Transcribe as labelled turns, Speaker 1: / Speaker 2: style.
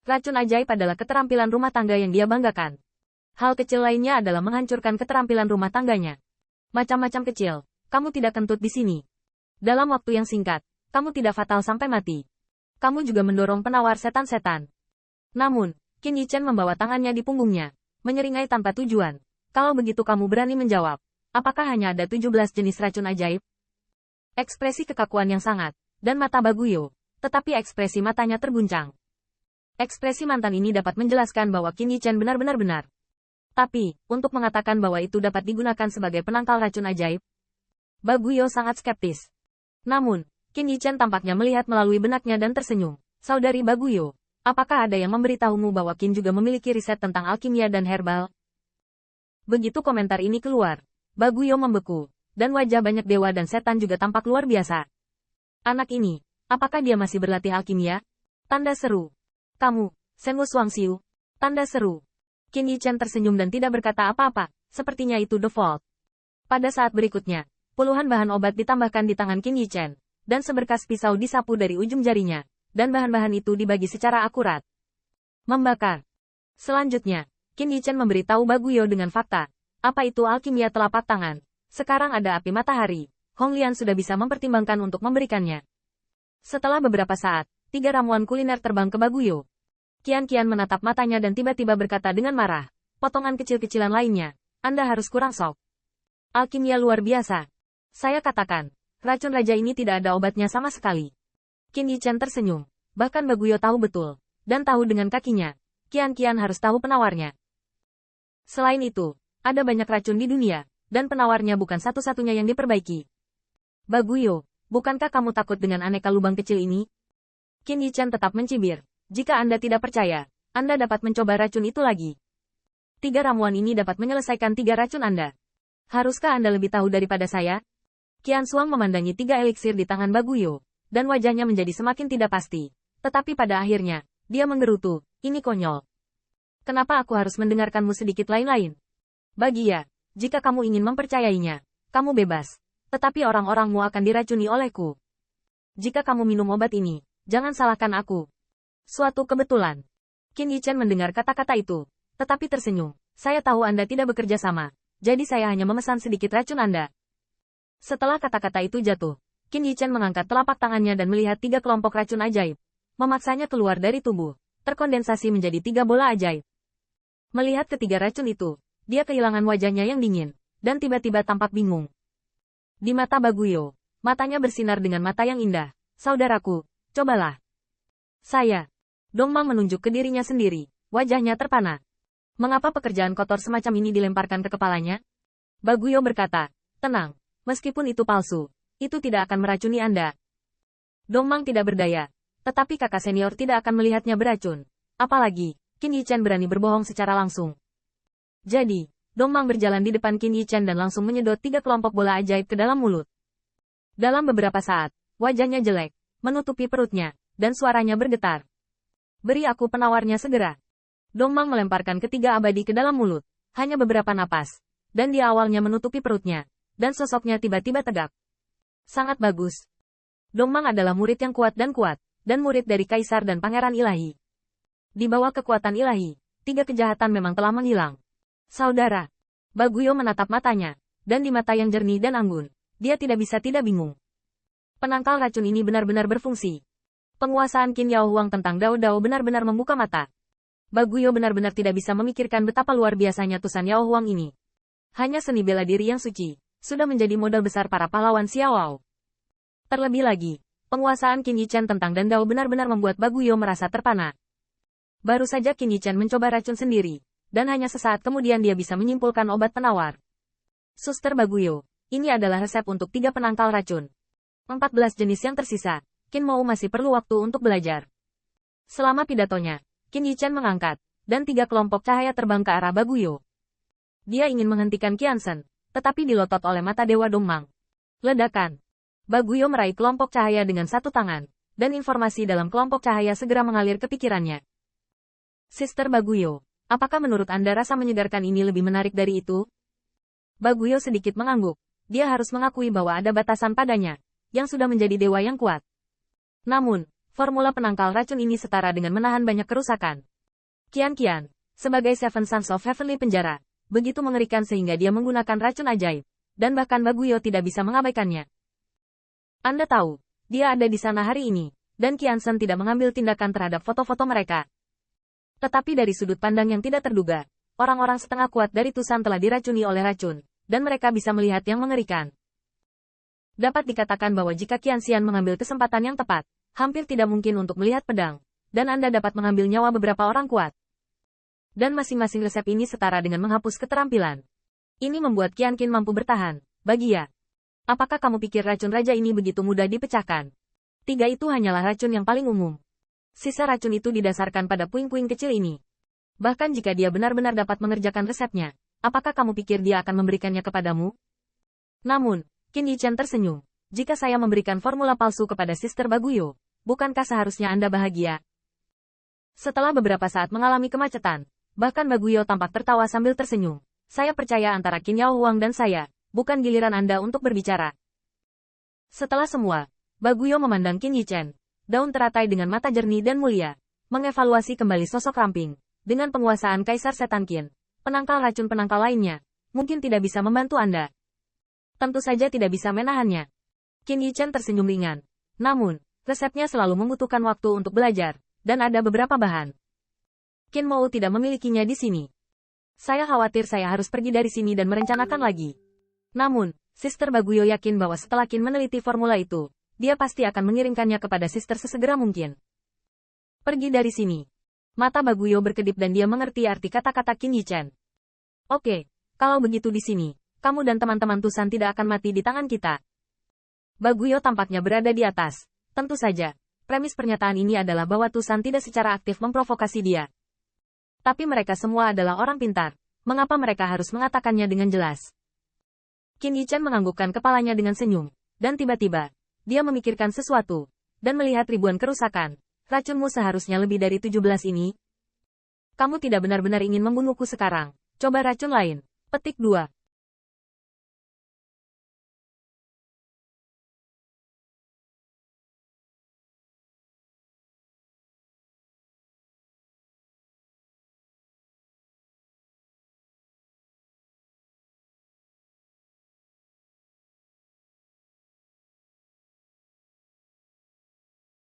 Speaker 1: Racun ajaib adalah keterampilan rumah tangga yang dia banggakan. Hal kecil lainnya adalah menghancurkan keterampilan rumah tangganya. Macam-macam kecil, kamu tidak kentut di sini. Dalam waktu yang singkat, kamu tidak fatal sampai mati. Kamu juga mendorong penawar setan-setan. Namun, Qin Yichen membawa tangannya di punggungnya, menyeringai tanpa tujuan. Kalau begitu kamu berani menjawab, apakah hanya ada 17 jenis racun ajaib? Ekspresi kekakuan yang sangat, dan mata Baguyo, tetapi ekspresi matanya terguncang. Ekspresi mantan ini dapat menjelaskan bahwa Qin Yichen benar-benar benar. Tapi, untuk mengatakan bahwa itu dapat digunakan sebagai penangkal racun ajaib, Baguyo sangat skeptis. Namun, Qin Yichen tampaknya melihat melalui benaknya dan tersenyum. Saudari Baguyo, apakah ada yang memberitahumu bahwa Qin juga memiliki riset tentang alkimia dan herbal? Begitu komentar ini keluar, Baguyo membeku, dan wajah banyak dewa dan setan juga tampak luar biasa. Anak ini, apakah dia masih berlatih alkimia? Tanda seru. Kamu, Senwu Shuangxiu. Tanda seru. Qin Yichen tersenyum dan tidak berkata apa-apa, sepertinya itu default. Pada saat berikutnya, puluhan bahan obat ditambahkan di tangan Qin Yichen, dan seberkas pisau disapu dari ujung jarinya, dan bahan-bahan itu dibagi secara akurat. Membakar. Selanjutnya, Qin Yichen memberitahu Baguyo dengan fakta. Apa itu alkimia telapak tangan? Sekarang ada api matahari. Hong Lian sudah bisa mempertimbangkan untuk memberikannya. Setelah beberapa saat, 3 ramuan kuliner terbang ke Baguyo. Qian menatap matanya dan tiba-tiba berkata dengan marah. Potongan kecil-kecilan lainnya. Anda harus kurang sok. Alkimia luar biasa. Saya katakan, racun raja ini tidak ada obatnya sama sekali. Qin Yichen tersenyum. Bahkan Baguyo tahu betul. Dan tahu dengan kakinya. Qian harus tahu penawarnya. Selain itu, ada banyak racun di dunia. Dan penawarnya bukan satu-satunya yang diperbaiki. Baguyo, bukankah kamu takut dengan aneka lubang kecil ini? Qin Yichen tetap mencibir. Jika Anda tidak percaya, Anda dapat mencoba racun itu lagi. 3 ramuan ini dapat menyelesaikan 3 racun Anda. Haruskah Anda lebih tahu daripada saya? Qian Xuang memandangi 3 eliksir di tangan Baguyo, dan wajahnya menjadi semakin tidak pasti. Tetapi pada akhirnya, dia menggerutu, ini konyol. Kenapa aku harus mendengarkanmu sedikit lain-lain? Bagia, jika kamu ingin mempercayainya, kamu bebas. Tetapi orang-orangmu akan diracuni olehku. Jika kamu minum obat ini, jangan salahkan aku. Suatu kebetulan. Qin Yichen mendengar kata-kata itu, tetapi tersenyum. Saya tahu Anda tidak bekerja sama, jadi saya hanya memesan sedikit racun Anda. Setelah kata-kata itu jatuh, Qin Yichen mengangkat telapak tangannya dan melihat 3 kelompok racun ajaib. Memaksanya keluar dari tubuh, terkondensasi menjadi 3 bola ajaib. Melihat ketiga racun itu, dia kehilangan wajahnya yang dingin, dan tiba-tiba tampak bingung. Di mata Baguyo, matanya bersinar dengan mata yang indah. Saudaraku, cobalah. Saya. Dongmang menunjuk ke dirinya sendiri, wajahnya terpana. Mengapa pekerjaan kotor semacam ini dilemparkan ke kepalanya? Baguyo berkata, tenang, meskipun itu palsu, itu tidak akan meracuni Anda. Dongmang tidak berdaya, tetapi kakak senior tidak akan melihatnya beracun. Apalagi, Qin Yichen berani berbohong secara langsung. Jadi, Dongmang berjalan di depan Qin Yichen dan langsung menyedot 3 kelompok bola ajaib ke dalam mulut. Dalam beberapa saat, wajahnya jelek, menutupi perutnya, dan suaranya bergetar. Beri aku penawarnya segera. Dongmang melemparkan ketiga abadi ke dalam mulut, hanya beberapa napas, dan dia awalnya menutupi perutnya, dan sosoknya tiba-tiba tegak. Sangat bagus. Dongmang adalah murid yang kuat, dan murid dari Kaisar dan Pangeran Ilahi. Di bawah kekuatan ilahi, 3 kejahatan memang telah menghilang. Saudara. Baguyo menatap matanya, dan di mata yang jernih dan anggun, dia tidak bisa tidak bingung. Penangkal racun ini benar-benar berfungsi. Penguasaan Qin Yao Huang tentang Dao Dao benar-benar membuka mata. Baguyo benar-benar tidak bisa memikirkan betapa luar biasanya tusan Yao Huang ini. Hanya seni bela diri yang suci, sudah menjadi modal besar para pahlawan Xiaowao. Terlebih lagi, penguasaan Qin Yichen tentang Dan Dao benar-benar membuat Baguyo merasa terpana. Baru saja Qin Yichen mencoba racun sendiri, dan hanya sesaat kemudian dia bisa menyimpulkan obat penawar. Suster Baguyo, ini adalah resep untuk 3 penangkal racun. 14 jenis yang tersisa. Qin Mou masih perlu waktu untuk belajar. Selama pidatonya, Qin Yichen mengangkat, dan 3 kelompok cahaya terbang ke arah Baguyo. Dia ingin menghentikan Qianzhen, tetapi dilotot oleh mata Dewa Dongmang. Ledakan. Baguyo meraih kelompok cahaya dengan satu tangan, dan informasi dalam kelompok cahaya segera mengalir ke pikirannya. Sister Baguyo, apakah menurut Anda rasa menyegarkan ini lebih menarik dari itu? Baguyo sedikit mengangguk. Dia harus mengakui bahwa ada batasan padanya, yang sudah menjadi dewa yang kuat. Namun, Formula penangkal racun ini setara dengan menahan banyak kerusakan. Qian, sebagai Seven Sons of Heavenly penjara, begitu mengerikan sehingga dia menggunakan racun ajaib, dan bahkan Baguyo tidak bisa mengabaikannya. Anda tahu, dia ada di sana hari ini, dan Qiansen tidak mengambil tindakan terhadap foto-foto mereka. Tetapi dari sudut pandang yang tidak terduga, orang-orang setengah kuat dari Tusan telah diracuni oleh racun, dan mereka bisa melihat yang mengerikan. Dapat dikatakan bahwa jika Qianxian mengambil kesempatan yang tepat, hampir tidak mungkin untuk melihat pedang, dan Anda dapat mengambil nyawa beberapa orang kuat. Dan masing-masing resep ini setara dengan menghapus keterampilan. Ini membuat Qianqin mampu bertahan. Bagia, apakah kamu pikir racun raja ini begitu mudah dipecahkan? 3 itu hanyalah racun yang paling umum. Sisa racun itu didasarkan pada puing-puing kecil ini. Bahkan jika dia benar-benar dapat mengerjakan resepnya, apakah kamu pikir dia akan memberikannya kepadamu? Namun, Qin Yichen tersenyum. Jika saya memberikan formula palsu kepada Sister Baguyo, bukankah seharusnya Anda bahagia? Setelah beberapa saat mengalami kemacetan, bahkan Baguyo tampak tertawa sambil tersenyum. Saya percaya antara Qin Yao Huang dan saya, bukan giliran Anda untuk berbicara. Setelah semua, Baguyo memandang Qin Yichen, daun teratai dengan mata jernih dan mulia, mengevaluasi kembali sosok ramping, dengan penguasaan Kaisar Setan Qin, penangkal racun penangkal lainnya, mungkin tidak bisa membantu Anda. Tentu saja tidak bisa menahannya. Qin Yichen tersenyum ringan. Namun, resepnya selalu membutuhkan waktu untuk belajar, dan ada beberapa bahan. Qin Mou tidak memilikinya di sini. Saya khawatir saya harus pergi dari sini dan merencanakan lagi. Namun, Sister Baguyo yakin bahwa setelah Qin meneliti formula itu, dia pasti akan mengirimkannya kepada Sister sesegera mungkin. Pergi dari sini. Mata Baguyo berkedip dan dia mengerti arti kata-kata Qin Yichen. Oke, kalau begitu di sini, kamu dan teman-teman Tusan tidak akan mati di tangan kita. Baguyo tampaknya berada di atas. Tentu saja, premis pernyataan ini adalah bahwa Tusan tidak secara aktif memprovokasi dia. Tapi mereka semua adalah orang pintar. Mengapa mereka harus mengatakannya dengan jelas? Qin Yichen menganggukkan kepalanya dengan senyum. Dan tiba-tiba, dia memikirkan sesuatu. Dan melihat ribuan kerusakan. Racunmu seharusnya lebih dari 17 ini. Kamu tidak benar-benar ingin membunuhku sekarang. Coba racun lain. Petik 2.